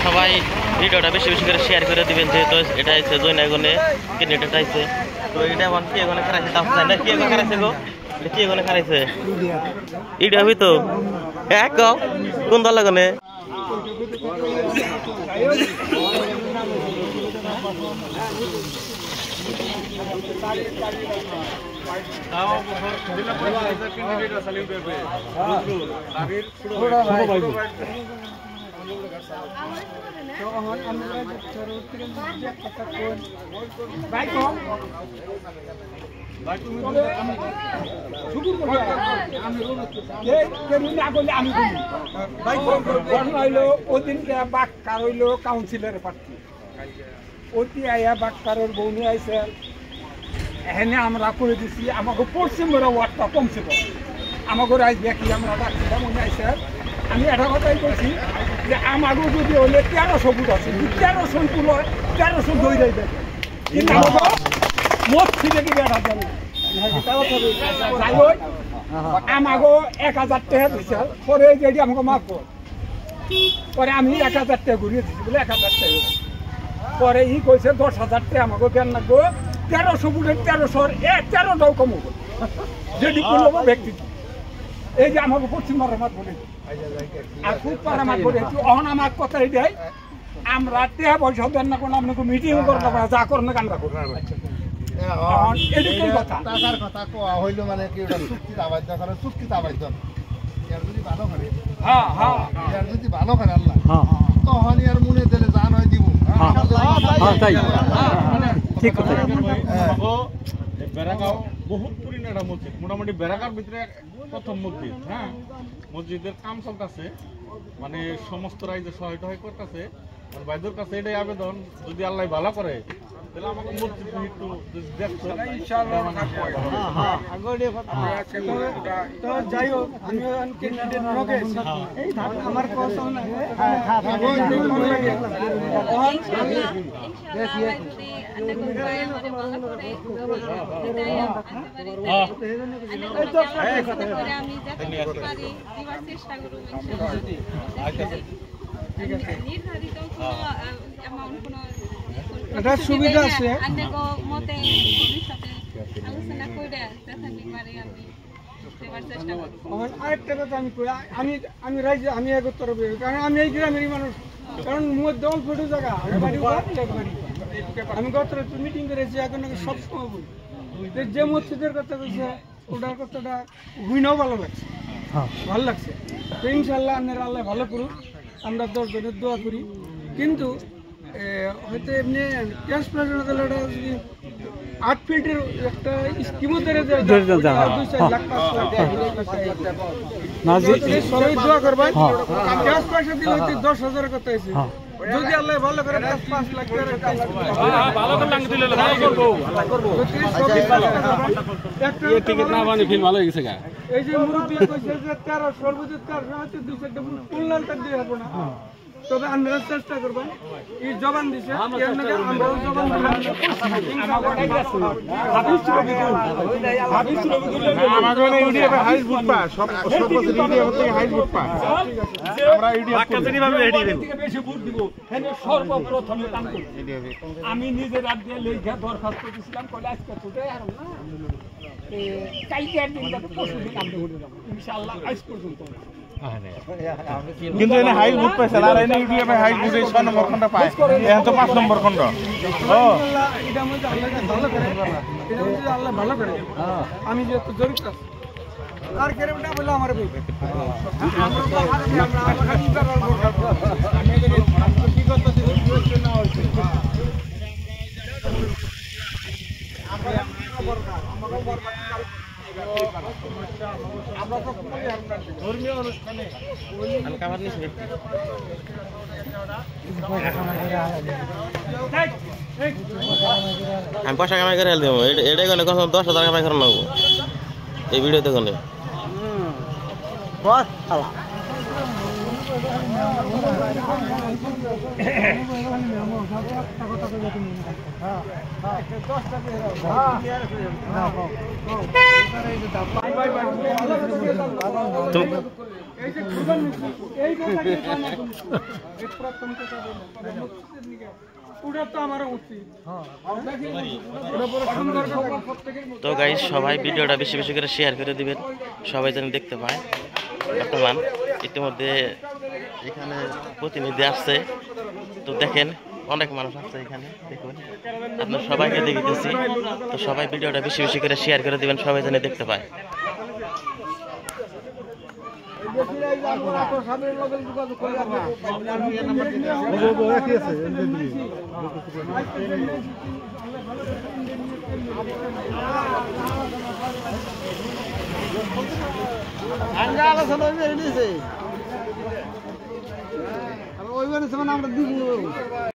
সবাই ভিডিওটা বেশি বেশি করে শেয়ার করে দিবেন, যেহেতু এটা হচ্ছে জৈনাগনে ক্যান্ডিডেট আছে। তো এটা এখন কি এখানে খারাইছে তা না কি এখানে খারাইছে গো, কি এখানে খারাইছে ইডিয়া হই তো এক কোন দল লাগনে কাউন্সিলর প্রার্থী অতি আয়া বাক্কারের বৌনি আইসে এখানে আমরা করে দিচ্ছি আমাকে পশ্চিম ওয়ার্ডটা কমছে কম আমাকে রাইজ দেখি আমরা ডাক্তার মনে আইসে আমি একটা কথাই বলছি যে আমাকে যদি হলে 1300 ফুট আছে 1300 ফুট হয় 1300 দই যাই দেখে কিন্তু আমাকে মসজিদে কি বেড়া দেন আমাকে 1000 টাকা দিচ্ছে পরে যেটি আমাকে মারব পরে আমি 1000 টাকা ঘুরিয়ে দিচ্ছি বলে 1000 টাকা পরে ই কইছে 10,000 টাকা আমাকে কেন লাগবো 1300 ফুটের 1300টাও কম হবে যদি কোনো ব্যক্তি এই যে আমাকে পশ্চিম মারামাত বলে আর খুব মারামাত বলে অহন আমার কথাই দেয় আমরা টাকা পয়সা দেন না কোনো আপনাকে মিটিং করতে পারে যা করেন না কান্না করবেন এদিকেই কথা টাকার কথা কোয়া হইল মানে কি ওটা চুক্তিতে আবাধ্য করে চুক্তিতে আবাধ্য এর যদি ভালো করে এর যদি ভালো করে আল্লাহ তখন এর মনে দিলে জান হয় দিব তাই ঠিক কথা বেড়াগাঁও বহুত পুরনো একটা মসজিদ, মোটামুটি বেড়াগাঁর ভিতরে প্রথম মসজিদ। হ্যাঁ, মসজিদের কাম চলতেছে, মানে সমস্ত রাইজে সহায়তা করতেছে। বাইদের কাছে এটাই আবেদন, যদি আল্লাহ ভালো করে তাহলে আমাকে মসজিদ একটু দেখছো যাই হোক আমি আমার এটা সুবিধা আছে আরেকটা কথা আমি আমি রাজ্যে আমি একত্র কারণ আমি এই গ্রামেরই মানুষ কারণ মধ্যে অল্প জায়গা আমি গত মিটিং করেছি এখন সব সময় বলি যে মসজিদের কথা কইছে ওটার কথাটা হুইনাও ভালো লাগছে ভালো লাগছে তো ইনশাল্লাহ আপনার আল্লাহ ভালো করুক আমরা 10 জনের দোয়া করি কিন্তু হয়তো এমনি ক্যাশ প্রেজেন্ট হলে ওটা যদি 8 ফিটের একটা স্কিমও ধরে দেয় 2-4 লাখ 5 লাখ সবাই দোয়া করবেন ক্যাশ পয়সা দিলে হয়তো 10,000 কথা হয়েছে যদি আল্লাহ ভালো করে 5 লাখ ভালো করে লাঙ্গ দিলে ভালো করবো টিকিট না বানি ফিল্ম ভালো হয়ে গেছে এই যে মুরব্বী কইছে যে 13 সর্বোচ্চ 13 হচ্ছে 2-4টা পুনলাল কাট দিয়ে হবে না তবে আমরা চেষ্টা করব এই জবান দিছে এর নাকি আমরাও জবান আমাদের ইউডিএফ হাইস বুট পা সব বছর ইউডিএফ থেকে হাইস বুট পা আমরা ইউডিএফ বাক্কাতেরি ভাবে রেডি দেব থেকে বেশি ভোট দিব এনে সর্বপ্রথম কাম করব আমি নিজে রাত দিয়ে লেখা দরখাস্ত দিছিলাম কলে আজকে তো আর না কালকে একদিন তো পরশুদিন আমরা ভোট দেব ইনশাআল্লাহ আজ পর্যন্ত কিন্তু এনে হাইস বুট পাইছে আর এনে ইউডিএফ হাইস বুট 6 নম্বর খন্ড পায় এখন তো 5 নম্বর খন্ড ও এটা মধ্যে আল্লাহ ভালো করে এটা মধ্যে আল্লাহ ভালো করে আমি যে তো জরুরি কাজ আর কেরমটা বলে আমারে বলবে আমরা তো আমরা আমি কি করতে দিচ্ছি না হইছে আমরা তো ধর্মীয় অনুষ্ঠানে হালকা ভাত নিছি আমি পয়সা কামাই করে দেব এটাই কোনে কত 10,000 কামাই করে নেব এই ভিডিওতে কোনে তো গাইস সবাই ভিডিওটা বেশি বেশি করে শেয়ার করে দিবেন, সবাই যেন দেখতে পায়। বর্তমান ইতিমধ্যে এখানে প্রতিনিধি আসছে, তো দেখেন অনেক মানুষ আসছে এখানে, দেখুন আপনার সবাইকে দেখিতেছি। তো সবাই ভিডিওটা বেশি বেশি করে শেয়ার করে দিবেন, সবাই যেন দেখতে পায়। আলোচনা আমরা দিব।